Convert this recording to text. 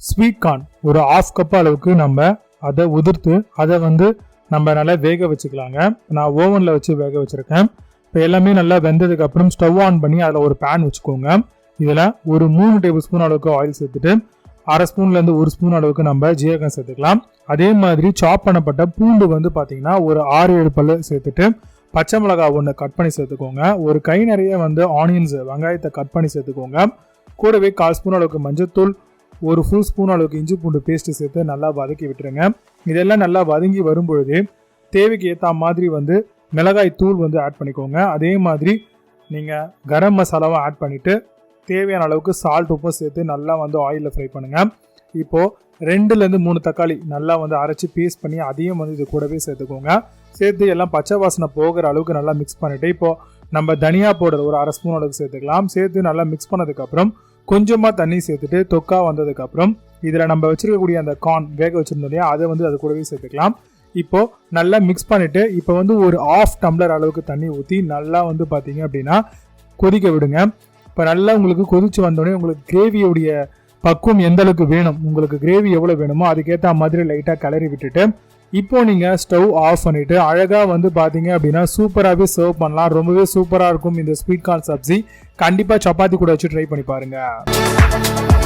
Sweet corn ஒரு 1/2 cup அளவுக்கு நம்ம அதை உதிர்த்து அதை நம்ம நல்லா வேக வச்சுக்கலாங்க. நான் ஓவனில் வச்சு வேக வச்சுருக்கேன். இப்போ எல்லாமே நல்லா வெந்ததுக்கு அப்புறம் ஸ்டவ் ஆன் பண்ணி அதில் ஒரு பேன் வச்சுக்கோங்க. இதில் ஒரு 3 டேபிள் ஸ்பூன் அளவுக்கு ஆயில் சேர்த்துட்டு 1/2 ஸ்பூன்லேருந்து 1 ஸ்பூன் அளவுக்கு நம்ம ஜீரகம் சேர்த்துக்கலாம். அதே மாதிரி சாப் பண்ணப்பட்ட பூண்டு பார்த்தீங்கன்னா ஒரு 6-7 பல்லு சேர்த்துட்டு பச்சை மிளகாய் 1 கட் பண்ணி சேர்த்துக்கோங்க. ஒரு கை நிறைய ஆனியன்ஸ் வெங்காயத்தை கட் பண்ணி சேர்த்துக்கோங்க. கூடவே 1/4 ஸ்பூன் அளவுக்கு மஞ்சத்தூள், ஒரு ஃபுல் ஸ்பூன் அளவுக்கு இஞ்சி பூண்டு பேஸ்ட் சேர்த்து நல்லா வதக்கி விட்டுருங்க. இதெல்லாம் நல்லா வதங்கி வரும்பொழுது தேவைக்கு ஏற்ற மாதிரி மிளகாய் தூள் ஆட் பண்ணிக்கோங்க. அதே மாதிரி நீங்கள் கரம் மசாலாவும் ஆட் பண்ணிவிட்டு தேவையான அளவுக்கு சால்ட் உப்பும் சேர்த்து நல்லா ஆயிலில் ஃப்ரை பண்ணுங்கள். இப்போது 2லேருந்து 3 தக்காளி நல்லா அரைச்சி பேஸ்ட் பண்ணி அதையும் இது கூடவே சேர்த்துக்கோங்க. சேர்த்து எல்லாம் பச்சை வாசனை போகிற அளவுக்கு நல்லா மிக்ஸ் பண்ணிவிட்டு இப்போது நம்ம தனியா பவுடர் ஒரு 1/2 ஸ்பூன் அளவுக்கு சேர்த்துக்கலாம். சேர்த்து நல்லா மிக்ஸ் பண்ணதுக்கப்புறம் கொஞ்சமாக தண்ணி சேர்த்துட்டு தொக்கா வந்ததுக்கப்புறம் இதில் நம்ம வச்சுருக்கக்கூடிய அந்த கார்ன் வேக வச்சுருந்தோம் இல்லையா, அதை அது கூடவே சேர்த்துக்கலாம். இப்போது நல்லா மிக்ஸ் பண்ணிவிட்டு இப்போ ஒரு 1/2 டம்ளர் அளவுக்கு தண்ணி ஊற்றி நல்லா பார்த்தீங்க அப்படின்னா கொதிக்க விடுங்க. இப்போ நல்லா உங்களுக்கு கொதிச்சு வந்தோடனே உங்களுக்கு கிரேவியோடைய பக்குவம் எந்த அளவுக்கு வேணும், உங்களுக்கு கிரேவி எவ்வளோ வேணுமோ அதுக்கேற்ற மாதிரி லைட்டாக கிளறி விட்டுட்டு இப்போ நீங்கள் ஸ்டவ் ஆஃப் பண்ணிவிட்டு அழகாக பார்த்தீங்க அப்படின்னா சூப்பராகவே சர்வ் பண்ணலாம். ரொம்பவே சூப்பராக இருக்கும் இந்த ஸ்வீட் கார்ன் சப்ஜி. கண்டிப்பாக சப்பாத்தி கூட வச்சு ட்ரை பண்ணி பாருங்கள்.